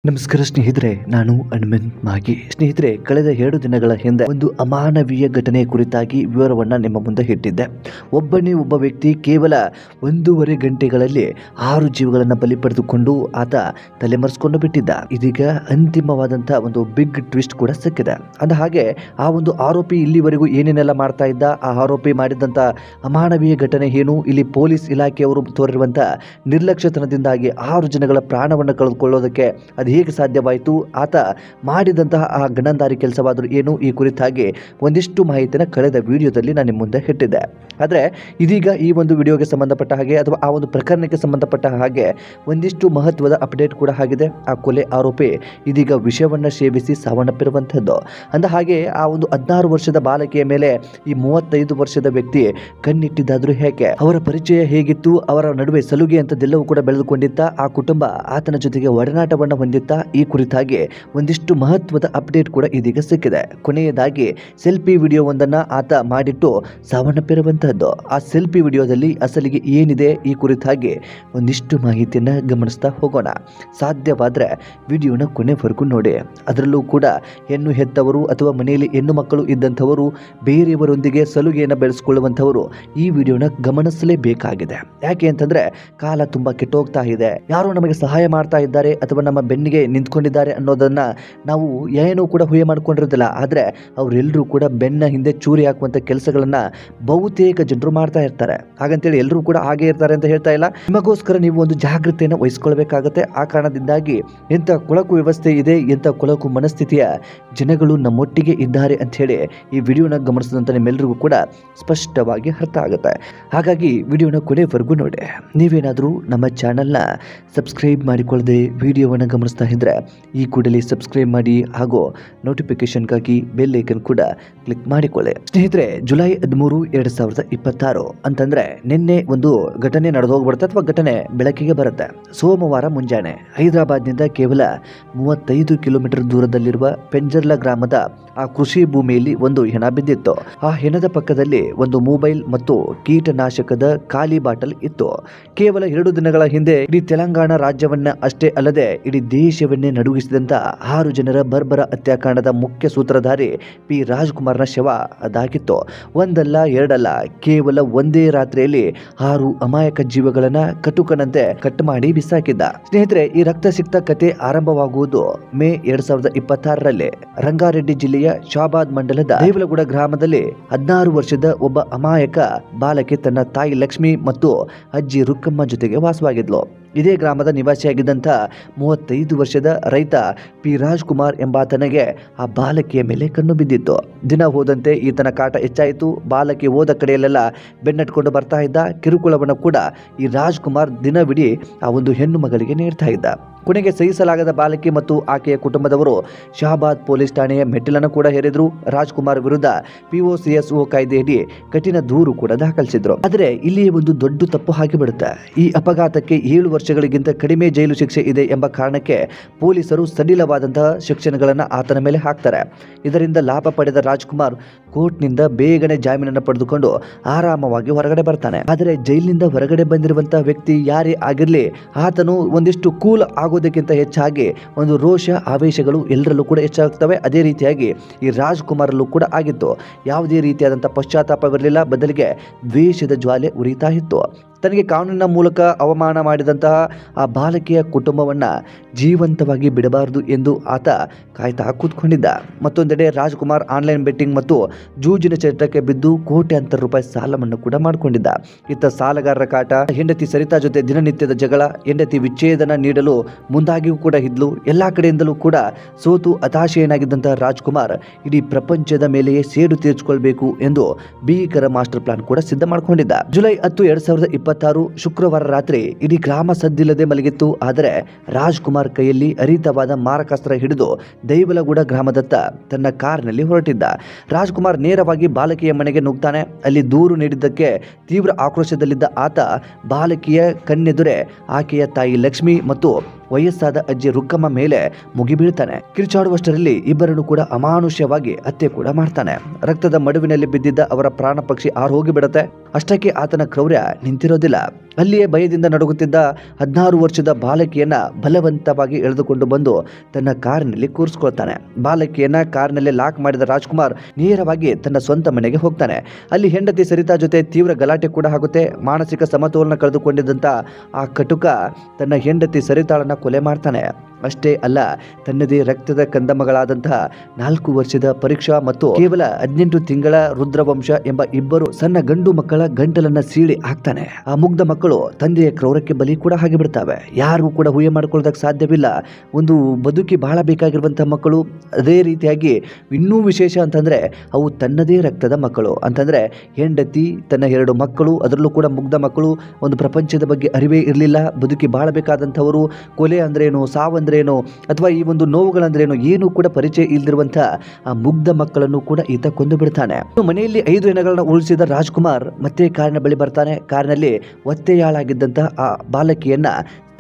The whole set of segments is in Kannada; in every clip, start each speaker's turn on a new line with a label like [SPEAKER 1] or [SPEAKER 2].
[SPEAKER 1] ನಮಸ್ಕಾರ ಸ್ನೇಹಿತರೆ, ನಾನು ಹನುಮಂತ್ ಮಾಗಿ. ಸ್ನೇಹಿತರೆ, ಕಳೆದ 2 ದಿನಗಳ ಹಿಂದೆ ಒಂದು ಅಮಾನವೀಯ ಘಟನೆ ಕುರಿತಾಗಿ ವಿವರವನ್ನ ನಿಮ್ಮ ಮುಂದೆ ಇಟ್ಟಿದ್ದೆ. ಒಬ್ಬ ವ್ಯಕ್ತಿ ಕೇವಲ 1.5 ಗಂಟೆಗಳಲ್ಲಿ 6 ಜೀವಗಳನ್ನು ಬಲಿ ಪಡೆದುಕೊಂಡು ಆತ ತಲೆಮರೆಸಿಕೊಂಡು ಬಿಟ್ಟಿದ್ದ. ಇದೀಗ ಅಂತಿಮವಾದಂತಹ ಒಂದು ಬಿಗ್ ಟ್ವಿಸ್ಟ್ ಕೂಡ ಸಿಕ್ಕಿದೆ. ಅಂದ ಹಾಗೆ ಆ ಒಂದು ಆರೋಪಿ ಇಲ್ಲಿವರೆಗೂ ಏನೇನೆಲ್ಲ ಮಾಡ್ತಾ ಇದ್ದ, ಆ ಆರೋಪಿ ಮಾಡಿದಂತ ಅಮಾನವೀಯ ಘಟನೆ ಏನು, ಇಲ್ಲಿ ಪೊಲೀಸ್ ಇಲಾಖೆಯವರು ತೋರಿರುವಂತಹ ನಿರ್ಲಕ್ಷ್ಯತನದಿಂದಾಗಿ 6 ಜನಗಳ ಪ್ರಾಣವನ್ನು ಕಳೆದುಕೊಳ್ಳೋದಕ್ಕೆ ಹೇಗೆ ಸಾಧ್ಯವಾಯಿತು, ಆತ ಮಾಡಿದಂತಹ ಆ ಗಣಂದಾರಿ ಕೆಲಸವಾದರೂ ಏನು, ಈ ಕುರಿತಾಗಿ ಒಂದಿಷ್ಟು ಮಾಹಿತಿನ ಕಳೆದ ವಿಡಿಯೋದಲ್ಲಿ ನಾನು ನಿಮ್ಮ ಮುಂದೆ ಇಟ್ಟಿದ್ದೆ. ಆದರೆ ಇದೀಗ ಈ ಒಂದು ವಿಡಿಯೋಗೆ ಸಂಬಂಧಪಟ್ಟ ಹಾಗೆ ಅಥವಾ ಆ ಒಂದು ಪ್ರಕರಣಕ್ಕೆ ಸಂಬಂಧಪಟ್ಟ ಹಾಗೆ ಒಂದಿಷ್ಟು ಮಹತ್ವದ ಅಪ್ಡೇಟ್ ಕೂಡ ಆಗಿದೆ. ಆ ಕೊಲೆ ಆರೋಪಿ ಇದೀಗ ವಿಷವನ್ನು ಸೇವಿಸಿ ಸಾವನ್ನಪ್ಪಿರುವಂಥದ್ದು. ಅಂದ ಹಾಗೆ ಆ ಒಂದು 16 ವರ್ಷದ ಬಾಲಕಿಯ ಮೇಲೆ ಈ 35 ವರ್ಷದ ವ್ಯಕ್ತಿ ಕಣ್ಣಿಟ್ಟಿದ್ದಾದರೂ ಹೇಗೆ, ಅವರ ಪರಿಚಯ ಹೇಗಿತ್ತು, ಅವರ ನಡುವೆ ಸಲುಗೆ ಅಂತದೆಲ್ಲವೂ ಕೂಡ ಬೆಳೆದುಕೊಂಡಿದ್ದ, ಆ ಕುಟುಂಬ ಆತನ ಜೊತೆಗೆ ಒಡನಾಟವನ್ನು ಹೊಂದಿದ್ದ, ಈ ಕುರಿತಾಗಿ ಒಂದಿಷ್ಟು ಮಹತ್ವದ ಅಪ್ಡೇಟ್ ಕೂಡ ಇದೀಗ ಸಿಕ್ಕಿದೆ. ಕೊನೆಯದಾಗಿ ಸೆಲ್ಫಿ ವಿಡಿಯೋ ಒಂದನ್ನ ಆತ ಮಾಡಿಟ್ಟು ಸಾವನ್ನಪ್ಪಿರುವಂತಹದ್ದು. ಆ ಸೆಲ್ಫಿ ವಿಡಿಯೋದಲ್ಲಿ ಅಸಲಿಗೆ ಏನಿದೆ, ಈ ಕುರಿತಾಗಿ ಒಂದಿಷ್ಟು ಮಾಹಿತಿಯನ್ನ ಗಮನಿಸ್ತಾ ಹೋಗೋಣ. ಸಾಧ್ಯವಾದ್ರೆ ವಿಡಿಯೋನ ಕೊನೆವರೆಗೂ ನೋಡಿ. ಅದರಲ್ಲೂ ಕೂಡ ಹೆಣ್ಣು ಹೆತ್ತವರು ಅಥವಾ ಮನೆಯಲ್ಲಿ ಹೆಣ್ಣು ಮಕ್ಕಳು ಇದ್ದಂಥವರು, ಬೇರೆಯವರೊಂದಿಗೆ ಸಲುಗೆಯನ್ನು ಬೆಳೆಸಿಕೊಳ್ಳುವಂಥವರು ಈ ವಿಡಿಯೋನ ಗಮನಿಸಲೇಬೇಕಾಗಿದೆ. ಯಾಕೆ ಅಂತಂದ್ರೆ ಕಾಲ ತುಂಬಾ ಕೆಟ್ಟೋಗ್ತಾ ಇದೆ. ಯಾರು ನಮಗೆ ಸಹಾಯ ಮಾಡ್ತಾ ಇದ್ದಾರೆ ಅಥವಾ ನಮ್ಮ ಬೆನ್ನಿಗೆ ನಿಂತ್ಕೊಂಡಿದ್ದಾರೆ ಅನ್ನೋದನ್ನ ನಾವು ಏನೂ ಕೂಡ ಊಹೆ ಮಾಡ್ಕೊಂಡಿರೋದಿಲ್ಲ. ಆದ್ರೆ ಅವರೆಲ್ಲರೂ ಕೂಡ ಬೆನ್ನ ಹಿಂದೆ ಚೂರಿ ಹಾಕುವಂತ ಕೆಲಸಗಳನ್ನ ಬಹುತೇಕ ಜನರು ಮಾಡ್ತಾ ಇರ್ತಾರೆ. ಹಾಗಂತೇಳಿ ಎಲ್ಲರೂ ಕೂಡ ಹಾಗೆ ಇರ್ತಾರೆ ಅಂತ ಹೇಳ್ತಾ ಇಲ್ಲ. ನಿಮಗೋಸ್ಕರ ನೀವು ಒಂದು ಜಾಗೃತಿಯನ್ನು ವಹಿಸ್ಕೊಳ್ಬೇಕಾಗತ್ತೆ. ಆ ಕಾರಣದಿಂದಾಗಿ ಎಂಥ ಕೊಳಕು ವ್ಯವಸ್ಥೆ ಇದೆ, ಎಂಥ ಕೊಳಕು ಮನಸ್ಥಿತಿಯ ಜನಗಳು ನಮ್ಮೊಟ್ಟಿಗೆ ಇದ್ದಾರೆ ಅಂತ ಹೇಳಿ ಈ ವಿಡಿಯೋನ ಗಮನಿಸಿದಂತ ನಿಮ್ಮೆಲ್ಲರಿಗೂ ಕೂಡ ಸ್ಪಷ್ಟವಾಗಿ ಅರ್ಥ ಆಗುತ್ತೆ. ಹಾಗಾಗಿ ವಿಡಿಯೋನ ಕೊನೆವರೆಗೂ ನೋಡಿ. ನೀವೇನಾದರೂ ನಮ್ಮ ಚಾನೆಲ್ನ ಸಬ್ಸ್ಕ್ರೈಬ್ ಮಾಡಿಕೊಳ್ಳದೆ ವಿಡಿಯೋವನ್ನು ಗಮನಿಸ್ತಾ ಇದ್ರೆ ಈ ಕೂಡಲೇ ಸಬ್ಸ್ಕ್ರೈಬ್ ಮಾಡಿ ಹಾಗೂ ನೋಟಿಫಿಕೇಶನ್ಗಾಗಿ ಬೆಲ್ ಐಕನ್ ಕೂಡ ಕ್ಲಿಕ್ ಮಾಡಿಕೊಳ್ಳಿ. ಸ್ನೇಹಿತರೆ, ಜುಲೈ 13, 2026 ಅಂತಂದ್ರೆ ನಿನ್ನೆ ಒಂದು ಘಟನೆ ನಡೆದು ಹೋಗ್ಬಿಡುತ್ತೆ ಅಥವಾ ಘಟನೆ ಬೆಳಕಿಗೆ ಬರುತ್ತೆ. ಸೋಮವಾರ ಮುಂಜಾನೆ ಹೈದರಾಬಾದ್ನಿಂದ ಕೇವಲ 35 ಕಿಲೋಮೀಟರ್ ದೂರದಲ್ಲಿರುವ ಪೆಂಜರ್ಲಾ ಗ್ರಾಮದ ಆ ಕೃಷಿ ಭೂಮಿಯಲ್ಲಿ ಒಂದು ಹೆಣ ಬಿದ್ದಿತ್ತು. ಆ ಹೆಣದ ಪಕ್ಕದಲ್ಲಿ ಒಂದು ಮೊಬೈಲ್ ಮತ್ತು ಕೀಟನಾಶಕದ ಖಾಲಿ ಬಾಟಲ್ ಇತ್ತು. ಕೇವಲ 2 ದಿನಗಳ ಹಿಂದೆ ಇಡೀ ತೆಲಂಗಾಣ ರಾಜ್ಯವನ್ನ ಅಷ್ಟೇ ಅಲ್ಲದೆ ಇಡೀ ದೇಶವನ್ನೇ ನಡುಗಿಸಿದಂತ 6 ಜನರ ಬರ್ಬರ ಹತ್ಯಾಕಾಂಡದ ಮುಖ್ಯ ಸೂತ್ರಧಾರಿ ಪಿ ರಾಜ್ಕುಮಾರ್ನ ಶವ ಅದಾಗಿತ್ತು. ಒಂದಲ್ಲ ಎರಡಲ್ಲ, ಕೇವಲ ಒಂದೇ ರಾತ್ರಿಯಲ್ಲಿ 6 ಅಮಾಯಕ ಜೀವಗಳನ್ನ ಕಟುಕನಂತೆ ಕಟ್ ಮಾಡಿ ಬಿಸಾಕಿದ್ದ. ಸ್ನೇಹಿತರೆ, ಈ ರಕ್ತಸಿಕ್ತ ಕತೆ ಆರಂಭವಾಗುವುದು ಮೇ 2026ರಲ್ಲಿ ರಂಗಾರೆಡ್ಡಿ ಜಿಲ್ಲೆಯ ಶಾಬಾದ್ ಮಂಡಲದ ದೇವಲಗೂಡ ಗ್ರಾಮದಲ್ಲಿ 16 ವರ್ಷದ ಒಬ್ಬ ಅಮಾಯಕ ಬಾಲಕಿ ತನ್ನ ತಾಯಿ ಲಕ್ಷ್ಮಿ ಮತ್ತು ಅಜ್ಜಿ ರುಕ್ಕಮ್ಮ ಜೊತೆಗೆ ವಾಸವಾಗಿದ್ಲು. ಇದೇ ಗ್ರಾಮದ ನಿವಾಸಿಯಾಗಿದ್ದಂಥ 35 ವರ್ಷದ ರೈತ ಪಿ ರಾಜ್ಕುಮಾರ್ ಎಂಬಾತನಿಗೆ ಆ ಬಾಲಕಿಯ ಮೇಲೆ ಕಣ್ಣು ಬಿದ್ದಿತ್ತು. ದಿನ ಹೋದಂತೆ ಈತನ ಕಾಟ ಹೆಚ್ಚಾಯಿತು. ಬಾಲಕಿ ಹೋದ ಕಡೆಯಲ್ಲೆಲ್ಲ ಬೆನ್ನಟ್ಕೊಂಡು ಬರ್ತಾ ಇದ್ದ. ಕಿರುಕುಳವನ್ನು ಕೂಡ ಈ ರಾಜ್ಕುಮಾರ್ ದಿನವಿಡೀ ಆ ಒಂದು ಹೆಣ್ಣು ಮಗಳಿಗೆ ನೀಡ್ತಾ ಇದ್ದ. ಕೊನೆಗೆ ಸಹಿಸಲಾಗದ ಬಾಲಕಿ ಮತ್ತು ಆಕೆಯ ಕುಟುಂಬದವರು ಶಹಾಬಾದ್ ಪೊಲೀಸ್ ಠಾಣೆಯ ಮೆಟ್ಟಿಲನ್ನು ಕೂಡ ಹೇರಿದ್ರು. ರಾಜ್ಕುಮಾರ್ ವಿರುದ್ಧ POCSO ಕಾಯ್ದೆಯಡಿ ಕಠಿಣ ದೂರು ಕೂಡ ದಾಖಲಿಸಿದ್ರು. ಆದರೆ ಇಲ್ಲಿ ಒಂದು ದೊಡ್ಡ ತಪ್ಪು ಆಗಿಬಿಡುತ್ತೆ. ಈ ಅಪಘಾತಕ್ಕೆ 7 ವರ್ಷಗಳಿಗಿಂತ ಕಡಿಮೆ ಜೈಲು ಶಿಕ್ಷೆ ಇದೆ ಎಂಬ ಕಾರಣಕ್ಕೆ ಪೊಲೀಸರು ಸಡಿಲವಾದಂತಹ ಶಿಕ್ಷೆಗಳನ್ನು ಆತನ ಮೇಲೆ ಹಾಕ್ತಾರೆ. ಇದರಿಂದ ಲಾಭ ಪಡೆದ ರಾಜ್ಕುಮಾರ್ ಕೋರ್ಟ್ನಿಂದ ಬೇಗನೆ ಜಾಮೀನನ್ನು ಪಡೆದುಕೊಂಡು ಆರಾಮವಾಗಿ ಹೊರಗಡೆ ಬರ್ತಾನೆ. ಆದರೆ ಜೈಲಿನಿಂದ ಹೊರಗಡೆ ಬಂದಿರುವಂತಹ ವ್ಯಕ್ತಿ ಯಾರೇ ಆಗಿರಲಿ, ಆತನು ಒಂದಿಷ್ಟು ಕೂಲ್ ಆಗೋದಕ್ಕಿಂತ ಹೆಚ್ಚಾಗಿ ಒಂದು ರೋಷ ಆವೇಶಗಳು ಎಲ್ಲರಲ್ಲೂ ಕೂಡ ಹೆಚ್ಚಾಗ್ತವೆ. ಅದೇ ರೀತಿಯಾಗಿ ಈ ರಾಜ್ಕುಮಾರಲ್ಲೂ ಕೂಡ ಆಗಿತ್ತು. ಯಾವುದೇ ರೀತಿಯಾದಂಥ ಪಶ್ಚಾತ್ತಾಪವಿರಲಿಲ್ಲ, ಬದಲಿಗೆ ದ್ವೇಷದ ಜ್ವಾಲೆ ಉರಿತಾ ಇತ್ತು. ತನಗೆ ಕಾನೂನಿನ ಮೂಲಕ ಅವಮಾನ ಮಾಡಿದಂತಹ ಆ ಬಾಲಕಿಯ ಕುಟುಂಬವನ್ನ ಜೀವಂತವಾಗಿ ಬಿಡಬಾರದು ಎಂದು ಆತ ಕಾಯ್ತಾ ಕೂತ್ಕೊಂಡಿದ್ದ. ಮತ್ತೊಂದೆಡೆ ರಾಜ್ಕುಮಾರ್ ಆನ್ಲೈನ್ ಬೆಟ್ಟಿಂಗ್ ಮತ್ತು ಜೂಜಿನ ಚಟಕ್ಕೆ ಬಿದ್ದು ಕೋಟ್ಯಾಂತರ ರೂಪಾಯಿ ಸಾಲವನ್ನು ಕೂಡ ಮಾಡಿಕೊಂಡಿದ್ದ. ಇತ್ತ ಸಾಲಗಾರರ ಕಾಟ, ಹೆಂಡತಿ ಸರಿತಾ ಜೊತೆ ದಿನನಿತ್ಯದ ಜಗಳ, ಹೆಂಡತಿ ವಿಚ್ಛೇದನ ನೀಡಲು ಮುಂದಾಗಿಯೂ ಕೂಡ ಇದ್ಲು. ಎಲ್ಲಾ ಕಡೆಯಿಂದಲೂ ಕೂಡ ಸೋತು ಹತಾಶೆಯನ್ನಾಗಿದ್ದಂತಹ ರಾಜ್ಕುಮಾರ್ ಇಡೀ ಪ್ರಪಂಚದ ಮೇಲೆಯೇ ಸೇಡು ತೀರ್ಚಿಕೊಳ್ಬೇಕು ಎಂದು ಭೀಕರ ಮಾಸ್ಟರ್ ಪ್ಲಾನ್ ಕೂಡ ಸಿದ್ಧ ಮಾಡಿಕೊಂಡಿದ್ದ. ಜುಲೈ 10, 2026 ಶುಕ್ರವಾರ ರಾತ್ರಿ ಇಡೀ ಗ್ರಾಮ ಸದ್ದಿಲ್ಲದೆ ಮಲಗಿತ್ತು. ಆದರೆ ರಾಜ್ಕುಮಾರ್ ಕೈಯಲ್ಲಿ ಹರಿತವಾದ ಮಾರಕಾಸ್ತ್ರ ಹಿಡಿದು ದೇವಲಗೂಡ ಗ್ರಾಮದತ್ತ ತನ್ನ ಕಾರ್ನಲ್ಲಿ ಹೊರಟಿದ್ದ. ರಾಜ್ಕುಮಾರ್ ನೇರವಾಗಿ ಬಾಲಕಿಯ ಮನೆಗೆ ನುಗ್ತಾನೆ. ಅಲ್ಲಿ ದೂರು ನೀಡಿದ್ದಕ್ಕೆ ತೀವ್ರ ಆಕ್ರೋಶದಲ್ಲಿದ್ದ ಆತ ಬಾಲಕಿಯ ಕಣ್ಣೆದುರೇ ಆಕೆಯ ತಾಯಿ ಲಕ್ಷ್ಮಿ ಮತ್ತು ವಯಸ್ಸಾದ ಅಜ್ಜಿ ರುಕ್ಕಮ್ಮ ಮೇಲೆ ಮುಗಿಬೀಳ್ತಾನೆ. ಕಿರುಚಾಡುವಷ್ಟರಲ್ಲಿ ಇಬ್ಬರನ್ನು ಕೂಡ ಅಮಾನುಷ್ಯವಾಗಿ ಹತ್ಯೆ ಕೂಡ ಮಾಡ್ತಾನೆ. ರಕ್ತದ ಮಡುವಿನಲ್ಲಿ ಬಿದ್ದಿದ್ದ ಅವರ ಪ್ರಾಣ ಪಕ್ಷಿ ಆರೋಗಿ ಬಿಡುತ್ತೆ. ಅಷ್ಟಕ್ಕೆ ಆತನ ಕ್ರೌರ್ಯ ನಿಂತಿರೋದಿಲ್ಲ. ಅಲ್ಲಿಯೇ ಭಯದಿಂದ ನಡುಗುತ್ತಿದ್ದ 16 ವರ್ಷದ ಬಾಲಕಿಯನ್ನ ಬಲವಂತವಾಗಿ ಎಳೆದುಕೊಂಡು ಬಂದು ತನ್ನ ಕಾರಿನಲ್ಲಿ ಕೂರಿಸ್ಕೊಳ್ತಾನೆ. ಬಾಲಕಿಯನ್ನ ಕಾರಿನಲ್ಲಿ ಲಾಕ್ ಮಾಡಿದ ರಾಜ್ಕುಮಾರ್ ನೇರವಾಗಿ ತನ್ನ ಸ್ವಂತ ಮನೆಗೆ ಹೋಗ್ತಾನೆ. ಅಲ್ಲಿ ಹೆಂಡತಿ ಸರಿತಾ ಜೊತೆ ತೀವ್ರ ಗಲಾಟೆ ಕೂಡ ಆಗುತ್ತೆ. ಮಾನಸಿಕ ಸಮತೋಲನ ಕಳೆದುಕೊಂಡಿದ್ದಂತ ಆ ಕಟುಕ ತನ್ನ ಹೆಂಡತಿ ಸರಿತಾಳನ್ನ ಕೊಲೆ ಮಾಡ್ತಾನೆ. ಅಷ್ಟೇ ಅಲ್ಲ, ತನ್ನದೇ ರಕ್ತದ ಕಂದಮ್ಮಗಳಾದಂತಹ 4 ವರ್ಷದ ಪರೀಕ್ಷಾ ಮತ್ತು ಕೇವಲ 18 ತಿಂಗಳ ರುದ್ರವಂಶ ಎಂಬ ಇಬ್ಬರು ಸಣ್ಣ ಗಂಡು ಮಕ್ಕಳ ಗಂಟಲನ್ನ ಸೀಳಿ ಹಾಕ್ತಾನೆ. ಆ ಮುಗ್ಧ ಮಕ್ಕಳು ತಂದೆಯ ಕ್ರೌರಕ್ಕೆ ಬಲಿ ಕೂಡ ಹಾಗೆ ಬಿಡ್ತಾವೆ. ಯಾರಿಗೂ ಕೂಡ ಊಹೆ ಮಾಡ್ಕೊಳ್ಳೋದಕ್ಕೆ ಸಾಧ್ಯವಿಲ್ಲ. ಒಂದು ಬದುಕಿ ಬಹಳ ಬೇಕಾಗಿರುವಂತಹ ಮಕ್ಕಳು. ಅದೇ ರೀತಿಯಾಗಿ ಇನ್ನೂ ವಿಶೇಷ ಅಂತಂದ್ರೆ ಅವು ತನ್ನದೇ ರಕ್ತದ ಮಕ್ಕಳು ಅಂತಂದ್ರೆ ಹೆಂಡತಿ, ತನ್ನ 2 ಮಕ್ಕಳು, ಅದರಲ್ಲೂ ಕೂಡ ಮುಗ್ಧ ಮಕ್ಕಳು. ಒಂದು ಪ್ರಪಂಚದ ಬಗ್ಗೆ ಅರಿವೇ ಇರಲಿಲ್ಲ. ಬದುಕಿ ಬಾಳಬೇಕಾದಂಥವರು ಕೊಲೆ ಅಂದ್ರೇನು, ಸಾವಂದ್ರೇನು ಅಥವಾ ಈ ಒಂದು ನೋವುಗಳಂದ್ರೇನು ಏನು ಕೂಡ ಪರಿಚಯ ಇಲ್ದಿರುವಂತಹ ಆ ಮುಗ್ಧ ಮಕ್ಕಳನ್ನು ಕೂಡ ಈತ ಕೊಂದು ಬಿಡ್ತಾನೆ. ಮನೆಯಲ್ಲಿ 5 ದಿನಗಳನ್ನ ಉಳಿಸಿದ ರಾಜ್ಕುಮಾರ್ ಮತ್ತೆ ಕಾರಿನ ಬಳಿ ಬರ್ತಾನೆ. ಕಾರಿನಲ್ಲಿ ಒತ್ತೆಯಾಳಾಗಿದ್ದಂತಹ ಆ ಬಾಲಕಿಯನ್ನ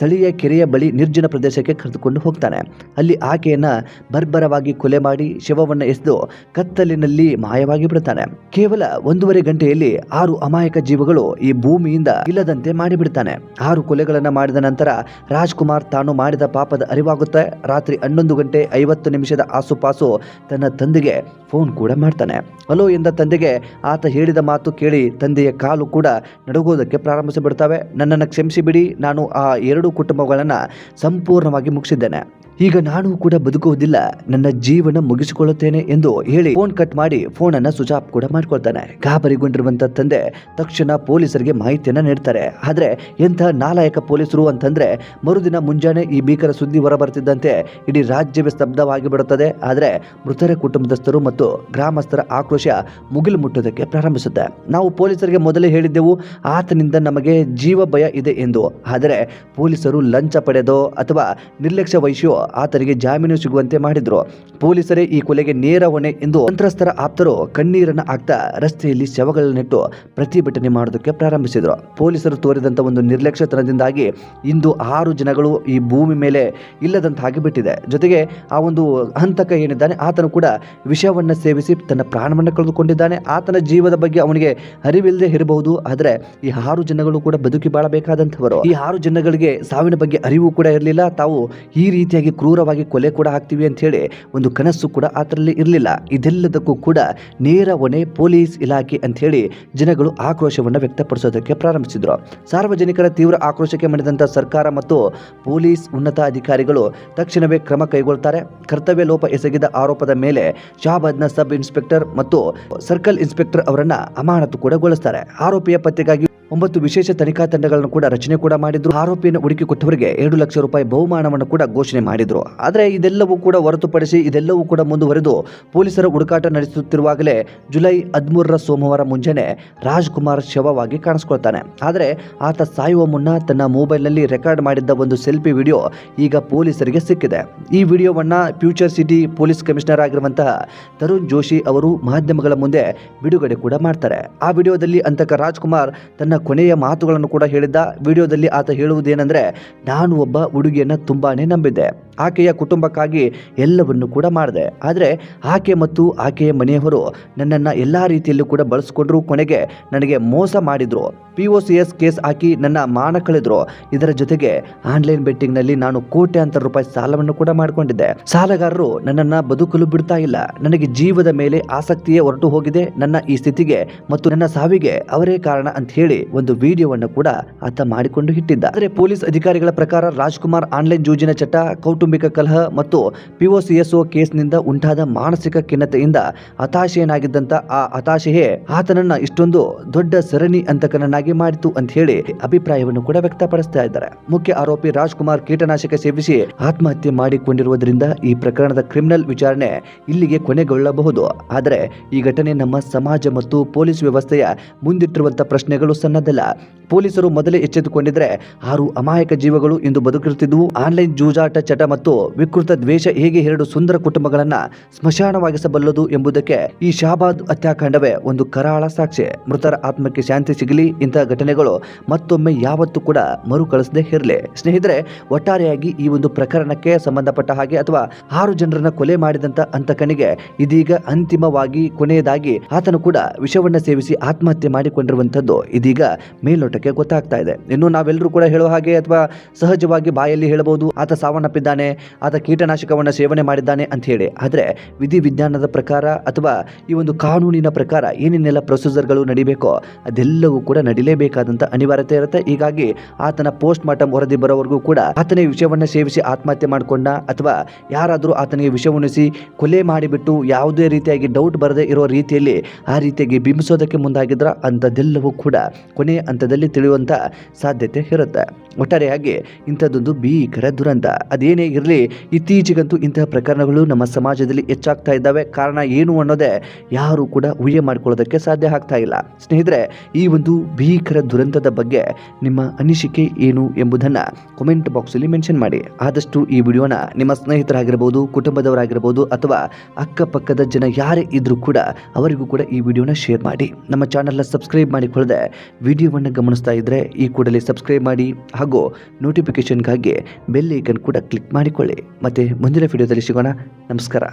[SPEAKER 1] ಸ್ಥಳೀಯ ಕೆರೆಯ ಬಳಿ ನಿರ್ಜನ ಪ್ರದೇಶಕ್ಕೆ ಕರೆದುಕೊಂಡು ಹೋಗ್ತಾನೆ. ಅಲ್ಲಿ ಆಕೆಯನ್ನ ಬರ್ಬರವಾಗಿ ಕೊಲೆ ಮಾಡಿ ಶವವನ್ನು ಎಸೆದು ಕತ್ತಲಿನಲ್ಲಿ ಮಾಯವಾಗಿ ಬಿಡ್ತಾನೆ. ಕೇವಲ 1.5 ಗಂಟೆಯಲ್ಲಿ 6 ಅಮಾಯಕ ಜೀವಗಳು ಈ ಭೂಮಿಯಿಂದ ಇಲ್ಲದಂತೆ ಮಾಡಿಬಿಡ್ತಾನೆ. 6 ಕೊಲೆಗಳನ್ನ ಮಾಡಿದ ನಂತರ ರಾಜ್ಕುಮಾರ್ ತಾನು ಮಾಡಿದ ಪಾಪದ ಅರಿವಾಗುತ್ತೆ. ರಾತ್ರಿ 11:50 ಆಸುಪಾಸು ತನ್ನ ತಂದೆಗೆ ಫೋನ್ ಕೂಡ ಮಾಡ್ತಾನೆ. ಹಲೋ ಎಂದ ತಂದೆಗೆ ಆತ ಹೇಳಿದ ಮಾತು ಕೇಳಿ ತಂದೆಯ ಕಾಲು ಕೂಡ ನಡುಗೋದಕ್ಕೆ ಪ್ರಾರಂಭಿಸಿಬಿಡ್ತವೆ. ನನ್ನನ್ನು ಕ್ಷಮಿಸಿಬಿಡಿ, ನಾನು ಆ 2 ಕುಟುಂಬಗಳನ್ನ ಸಂಪೂರ್ಣವಾಗಿ ಮುಗಿಸಿದ್ದೇನೆ. ಈಗ ನಾನು ಕೂಡ ಬದುಕುವುದಿಲ್ಲ, ನನ್ನ ಜೀವನ ಮುಗಿಸಿಕೊಳ್ಳುತ್ತೇನೆ ಎಂದು ಹೇಳಿ ಫೋನ್ ಕಟ್ ಮಾಡಿ ಫೋನ್ ಅನ್ನ ಸ್ವಿಚ್ ಆಫ್ ಕೂಡ ಮಾಡ್ಕೊಳ್ತಾನೆ. ಗಾಬರಿಗೊಂಡಿರುವಂತ ತಂದೆ ತಕ್ಷಣ ಪೊಲೀಸರಿಗೆ ಮಾಹಿತಿಯನ್ನ ನೀಡ್ತಾರೆ. ಆದ್ರೆ ಎಂಥ ನಾಲಾಯಕ ಪೊಲೀಸರು ಅಂತಂದ್ರೆ ಮರುದಿನ ಮುಂಜಾನೆ ಈ ಭೀಕರ ಸುದ್ದಿ ಹೊರಬರ್ತಿದ್ದಂತೆ ಇಡೀ ರಾಜ್ಯವೇ ಸ್ತಬ್ಧವಾಗಿ ಬಿಡುತ್ತದೆ. ಆದ್ರೆ ಮೃತರ ಕುಟುಂಬದಸ್ಥರು ಮತ್ತು ಗ್ರಾಮಸ್ಥರ ಆಕ್ರೋಶ ಮುಗಿಲು ಮುಟ್ಟೋದಕ್ಕೆ ಪ್ರಾರಂಭಿಸುತ್ತೆ. ನಾವು ಪೊಲೀಸರಿಗೆ ಮೊದಲೇ ಹೇಳಿದ್ದೆವು, ಆತನಿಂದ ನಮಗೆ ಜೀವ ಭಯ ಇದೆ ಎಂದು. ಆದರೆ ಪೊಲೀಸರು ಲಂಚ ಪಡೆದೋ ಅಥವಾ ನಿರ್ಲಕ್ಷ್ಯ ವಹಿಸಿಯೋ ಆತನಿಗೆ ಜಾಮೀನು ಸಿಗುವಂತೆ ಮಾಡಿದ್ರು. ಪೊಲೀಸರೇ ಈ ಕೊಲೆಗೆ ನೇರ ಹೊಣೆ ಎಂದು ಸಂತ್ರಸ್ತರ ಆಪ್ತರು ಕಣ್ಣೀರನ್ನು ಹಾಕ್ತಾ ರಸ್ತೆಯಲ್ಲಿ ಶವಗಳನ್ನಿಟ್ಟು ಪ್ರತಿಭಟನೆ ಮಾಡೋದಕ್ಕೆ ಪ್ರಾರಂಭಿಸಿದ್ರು. ಪೊಲೀಸರು ತೋರಿದಂತ ಒಂದು ನಿರ್ಲಕ್ಷ್ಯತನದಿಂದಾಗಿ ಇಂದು 6 ಜನಗಳು ಈ ಭೂಮಿ ಮೇಲೆ ಇಲ್ಲದಂತಾಗಿ ಬಿಟ್ಟಿದೆ. ಜೊತೆಗೆ ಆ ಒಂದು ಹಂತಕ ಏನಿದ್ದಾನೆ ಆತನು ಕೂಡ ವಿಷವನ್ನ ಸೇವಿಸಿ ತನ್ನ ಪ್ರಾಣವನ್ನು ಕಳೆದುಕೊಂಡಿದ್ದಾನೆ. ಆತನ ಜೀವದ ಬಗ್ಗೆ ಅವನಿಗೆ ಅರಿವಿಲ್ಲದೆ ಇರಬಹುದು, ಆದರೆ ಈ 6 ಜನಗಳು ಕೂಡ ಬದುಕಿ ಬಾಳಬೇಕಾದಂಥವರು. ಈ 6 ಜನಗಳಿಗೆ ಸಾವಿನ ಬಗ್ಗೆ ಅರಿವು ಕೂಡ ಇರಲಿಲ್ಲ. ತಾವು ಈ ರೀತಿಯಾಗಿ ಕ್ರೂರವಾಗಿ ಕೊಲೆ ಕೂಡ ಹಾಕ್ತೀವಿ ಅಂತ ಹೇಳಿ ಒಂದು ಕನಸು ಕೂಡ ಆತರಲ್ಲಿ ಇರಲಿಲ್ಲ. ಇದೆಲ್ಲದಕ್ಕೂ ಕೂಡ ನೇರ ಹೊಣೆ ಪೊಲೀಸ್ ಇಲಾಖೆ ಅಂತ ಹೇಳಿ ಜನಗಳು ಆಕ್ರೋಶವನ್ನು ವ್ಯಕ್ತಪಡಿಸೋದಕ್ಕೆ ಪ್ರಾರಂಭಿಸಿದ್ರು. ಸಾರ್ವಜನಿಕರ ತೀವ್ರ ಆಕ್ರೋಶಕ್ಕೆ ಮಣಿದಂತ ಸರ್ಕಾರ ಮತ್ತು ಪೊಲೀಸ್ ಉನ್ನತ ಅಧಿಕಾರಿಗಳು ತಕ್ಷಣವೇ ಕ್ರಮ ಕೈಗೊಳ್ತಾರೆ. ಕರ್ತವ್ಯ ಲೋಪ ಎಸಗಿದ ಆರೋಪದ ಮೇಲೆ ಶಹಾಬಾದ್ನ ಸಬ್ ಇನ್ಸ್ಪೆಕ್ಟರ್ ಮತ್ತು ಸರ್ಕಲ್ ಇನ್ಸ್ಪೆಕ್ಟರ್ ಅವರನ್ನ ಅಮಾನತು ಕೂಡ ಗೊಳಿಸ್ತಾರೆ. ಆರೋಪಿಯ ಪತ್ತೆಗಾಗಿ 9 ವಿಶೇಷ ತನಿಖಾ ತಂಡಗಳನ್ನು ಕೂಡ ರಚನೆ ಕೂಡ ಮಾಡಿದ್ರು. ಆರೋಪಿಯನ್ನು ಹುಡುಕಿ ಕೊಟ್ಟವರಿಗೆ 2 ಲಕ್ಷ ರೂಪಾಯಿ ಬಹುಮಾನವನ್ನು ಕೂಡ ಘೋಷಣೆ ಮಾಡಿದ್ರು. ಆದರೆ ಇದೆಲ್ಲವೂ ಕೂಡ ಹೊರತುಪಡಿಸಿ ಇದೆಲ್ಲವೂ ಕೂಡ ಮುಂದುವರೆದು ಪೊಲೀಸರ ಹುಡುಕಾಟ ನಡೆಸುತ್ತಿರುವಾಗಲೇ ಜುಲೈ 13 ಸೋಮವಾರ ಮುಂಜಾನೆ ರಾಜ್ಕುಮಾರ್ ಶವವಾಗಿ ಕಾಣಿಸ್ಕೊಳ್ತಾನೆ. ಆದರೆ ಆತ ಸಾಯುವ ಮುನ್ನ ತನ್ನ ಮೊಬೈಲ್ನಲ್ಲಿ ರೆಕಾರ್ಡ್ ಮಾಡಿದ್ದ ಒಂದು ಸೆಲ್ಫಿ ವಿಡಿಯೋ ಈಗ ಪೊಲೀಸರಿಗೆ ಸಿಕ್ಕಿದೆ. ಈ ವಿಡಿಯೋವನ್ನ ಫ್ಯೂಚರ್ ಸಿಟಿ ಪೊಲೀಸ್ ಕಮಿಷನರ್ ಆಗಿರುವಂತಹ ತರುಣ್ ಜೋಶಿ ಅವರು ಮಾಧ್ಯಮಗಳ ಮುಂದೆ ಬಿಡುಗಡೆ ಕೂಡ ಮಾಡ್ತಾರೆ. ಆ ವಿಡಿಯೋದಲ್ಲಿ ಅಂತಕ ರಾಜ್ಕುಮಾರ್ ತನ್ನ ಕೊನೆಯ ಮಾತುಗಳನ್ನು ಕೂಡ ಹೇಳಿದ್ದ. ವಿಡಿಯೋದಲ್ಲಿ ಆತ ಹೇಳುವುದೇನೆಂದ್ರೆ, ನಾನು ಒಬ್ಬ ಹುಡುಗಿಯನ್ನ ತುಂಬಾನೇ ನಂಬಿದ್ದೆ, ಆಕೆಯ ಕುಟುಂಬಕ್ಕಾಗಿ ಎಲ್ಲವನ್ನು ಕೂಡ ಮಾಡಿದೆ. ಆದರೆ ಆಕೆ ಮತ್ತು ಆಕೆಯ ಮನೆಯವರು ನನ್ನನ್ನು ಎಲ್ಲ ರೀತಿಯಲ್ಲೂ ಕೂಡ ಬಳಸಿಕೊಂಡ್ರು. ಕೊನೆಗೆ ನನಗೆ ಮೋಸ ಮಾಡಿದ್ರು, POCS ಕೇಸ್ ಹಾಕಿ ನನ್ನ ಮಾನ ಕಳೆದ್ರು. ಇದರ ಜೊತೆಗೆ ಆನ್ಲೈನ್ ಬೆಟ್ಟಿಂಗ್ನಲ್ಲಿ ನಾನು ಕೋಟ್ಯಾಂತರ ರೂಪಾಯಿ ಸಾಲವನ್ನು ಕೂಡ ಮಾಡಿಕೊಂಡಿದ್ದೆ. ಸಾಲಗಾರರು ನನ್ನನ್ನು ಬದುಕಲು ಬಿಡ್ತಾ ಇಲ್ಲ. ನನಗೆ ಜೀವದ ಮೇಲೆ ಆಸಕ್ತಿಯೇ ಹೊರಟು ಹೋಗಿದೆ. ನನ್ನ ಈ ಸ್ಥಿತಿಗೆ ಮತ್ತು ನನ್ನ ಸಾವಿಗೆ ಅವರೇ ಕಾರಣ ಅಂತ ಹೇಳಿ ಒಂದು ವಿಡಿಯೋವನ್ನು ಕೂಡ ಆತ ಮಾಡಿಕೊಂಡು ಇಟ್ಟಿದ್ದ. ಆದರೆ ಪೊಲೀಸ್ ಅಧಿಕಾರಿಗಳ ಪ್ರಕಾರ ರಾಜ್ಕುಮಾರ್ ಆನ್ಲೈನ್ ಜೂಜಿನ ಚಟ, ಕೌಟುಂಬಿಕ ಕಲಹ ಮತ್ತು POCSO ಕೇಸ್ನಿಂದ ಉಂಟಾದ ಮಾನಸಿಕ ಖಿನ್ನತೆಯಿಂದ ಹತಾಶೆಯನಾಗಿದ್ದಂತ ಆ ಹತಾಶೆಯೇ ಆತನನ್ನ ಇಷ್ಟೊಂದು ದೊಡ್ಡ ಸರಣಿ ಅಂತಕನನ್ನಾಗಿ ಮಾಡಿತು ಅಂತ ಹೇಳಿ ಅಭಿಪ್ರಾಯವನ್ನು ಕೂಡ ವ್ಯಕ್ತಪಡಿಸ್ತಾ ಇದ್ದಾರೆ. ಮುಖ್ಯ ಆರೋಪಿ ರಾಜ್ಕುಮಾರ್ ಕೀಟನಾಶಕ ಸೇವಿಸಿ ಆತ್ಮಹತ್ಯೆ ಮಾಡಿಕೊಂಡಿರುವುದರಿಂದ ಈ ಪ್ರಕರಣದ ಕ್ರಿಮಿನಲ್ ವಿಚಾರಣೆ ಇಲ್ಲಿಗೆ ಕೊನೆಗೊಳ್ಳಬಹುದು. ಆದರೆ ಈ ಘಟನೆ ನಮ್ಮ ಸಮಾಜ ಮತ್ತು ಪೊಲೀಸ್ ವ್ಯವಸ್ಥೆಯ ಮುಂದಿಟ್ಟಿರುವಂತಹ ಪ್ರಶ್ನೆಗಳು ಸಣ್ಣದಲ್ಲ. ಪೊಲೀಸರು ಮೊದಲೇ ಎಚ್ಚೆತ್ತುಕೊಂಡಿದ್ರೆ 6 ಅಮಾಯಕ ಜೀವಗಳು ಇಂದು ಬದುಕಿರುತ್ತಿದ್ದುವು. ಆನ್ಲೈನ್ ಜೂಜಾಟ ಚಟ ಮತ್ತು ವಿಕೃತ ದ್ವೇಷ ಹೇಗೆ 2 ಸುಂದರ ಕುಟುಂಬಗಳನ್ನ ಸ್ಮಶಾನವಾಗಿಸಬಲ್ಲದು ಎಂಬುದಕ್ಕೆ ಈ ಶಹಾಬಾದ್ ಹತ್ಯಾಕಾಂಡವೇ ಒಂದು ಕರಾಳ ಸಾಕ್ಷಿ. ಮೃತರ ಆತ್ಮಕ್ಕೆ ಶಾಂತಿ ಸಿಗಲಿ. ಇಂತಹ ಘಟನೆಗಳು ಮತ್ತೊಮ್ಮೆ ಯಾವತ್ತೂ ಕೂಡ ಮರುಕಳಿಸದೆ ಇರಲಿ. ಸ್ನೇಹಿತರೆ, ಒಟ್ಟಾರೆಯಾಗಿ ಈ ಒಂದು ಪ್ರಕರಣಕ್ಕೆ ಸಂಬಂಧಪಟ್ಟ ಹಾಗೆ ಅಥವಾ 6 ಜನರನ್ನ ಕೊಲೆ ಮಾಡಿದಂತ ಅಂತಕನಿಗೆ ಇದೀಗ ಅಂತಿಮವಾಗಿ ಕೊನೆಯದಾಗಿ ಆತನು ಕೂಡ ವಿಷವನ್ನ ಸೇವಿಸಿ ಆತ್ಮಹತ್ಯೆ ಮಾಡಿಕೊಂಡಿರುವಂತದ್ದು ಇದೀಗ ಮೇಲ್ನೋಟಕ್ಕೆ ಗೊತ್ತಾಗ್ತಾ ಇದೆ. ಇನ್ನು ನಾವೆಲ್ಲರೂ ಕೂಡ ಹೇಳುವ ಹಾಗೆ ಅಥವಾ ಸಹಜವಾಗಿ ಬಾಯಲ್ಲಿ ಹೇಳಬಹುದು ಆತ ಸಾವನ್ನಪ್ಪಿದ್ದಾನೆ, ಆತ ಕೀಟನಾಶಕವನ್ನು ಸೇವನೆ ಮಾಡಿದ್ದಾನೆ ಅಂತ ಹೇಳಿ. ಆದರೆ ವಿಧಿವಿಜ್ಞಾನದ ಪ್ರಕಾರ ಅಥವಾ ಈ ಒಂದು ಕಾನೂನಿನ ಪ್ರಕಾರ ಏನೇನೆಲ್ಲ ಪ್ರೊಸೀಜರ್ಗಳು ನಡಿಬೇಕೋ ಅದೆಲ್ಲವೂ ಕೂಡ ನಡಿಲೇಬೇಕಾದಂಥ ಅನಿವಾರ್ಯತೆ ಇರುತ್ತೆ. ಹೀಗಾಗಿ ಆತನ ಪೋಸ್ಟ್ ಮಾರ್ಟಮ್ ವರದಿ ಬರೋವರೆಗೂ ಕೂಡ ಆತನೇ ವಿಷವನ್ನು ಸೇವಿಸಿ ಆತ್ಮಹತ್ಯೆ ಮಾಡಿಕೊಂಡ ಅಥವಾ ಯಾರಾದರೂ ಆತನಿಗೆ ವಿಷವುಣಿಸಿ ಕೊಲೆ ಮಾಡಿಬಿಟ್ಟು ಯಾವುದೇ ರೀತಿಯಾಗಿ ಡೌಟ್ ಬರದೇ ಇರೋ ರೀತಿಯಲ್ಲಿ ಆ ರೀತಿಯಾಗಿ ಬಿಂಬಿಸೋದಕ್ಕೆ ಮುಂದಾಗಿದ್ರ ಅಂಥದ್ದೆಲ್ಲವೂ ಕೂಡ ಕೊನೆಯ ಹಂತದಲ್ಲಿ ತಿಳಿಯುವಂಥ ಸಾಧ್ಯತೆ ಇರುತ್ತೆ. ಒಟ್ಟಾರೆಯಾಗಿ ಇಂಥದ್ದೊಂದು ಭೀಕರ ದುರಂತ. ಅದೇನೇ ಇರಲಿ, ಇತ್ತೀಚೆಗಂತೂ ಇಂತಹ ಪ್ರಕರಣಗಳು ನಮ್ಮ ಸಮಾಜದಲ್ಲಿ ಹೆಚ್ಚಾಗ್ತಾ ಇದ್ದಾವೆ. ಕಾರಣ ಏನು ಅನ್ನೋದೇ ಯಾರು ಕೂಡ ಊಹೆ ಮಾಡಿಕೊಳ್ಳೋದಕ್ಕೆ ಸಾಧ್ಯ ಆಗ್ತಾ ಇಲ್ಲ. ಸ್ನೇಹಿತರೆ, ಈ ಒಂದು ಭೀಕರ ದುರಂತದ ಬಗ್ಗೆ ನಿಮ್ಮ ಅನಿಸಿಕೆ ಏನು ಎಂಬುದನ್ನು ಕಾಮೆಂಟ್ ಬಾಕ್ಸಲ್ಲಿ ಮೆನ್ಷನ್ ಮಾಡಿ. ಆದಷ್ಟು ಈ ವಿಡಿಯೋನ ನಿಮ್ಮ ಸ್ನೇಹಿತರಾಗಿರ್ಬೋದು, ಕುಟುಂಬದವರಾಗಿರ್ಬೋದು ಅಥವಾ ಅಕ್ಕಪಕ್ಕದ ಜನ ಯಾರೇ ಇದ್ರೂ ಕೂಡ ಅವರಿಗೂ ಕೂಡ ಈ ವಿಡಿಯೋನ ಶೇರ್ ಮಾಡಿ. ನಮ್ಮ ಚಾನಲ್ನ ಸಬ್ಸ್ಕ್ರೈಬ್ ಮಾಡಿಕೊಳ್ಳದೆ ವಿಡಿಯೋವನ್ನು ಗಮನಿಸ್ತಾ ಇದ್ದರೆ ಈ ಕೂಡಲೇ ಸಬ್ಸ್ಕ್ರೈಬ್ ಮಾಡಿ ಹಾಗೂ ನೋಟಿಫಿಕೇಶನ್ಗಾಗಿ ಬೆಲ್ ಐಕನ್ ಕೂಡ ಕ್ಲಿಕ್ ಮಾಡಿಕೊಳ್ಳಿ. ಮತ್ತೆ ಮುಂದಿನ ವಿಡಿಯೋದಲ್ಲಿ ಸಿಗೋಣ. ನಮಸ್ಕಾರ.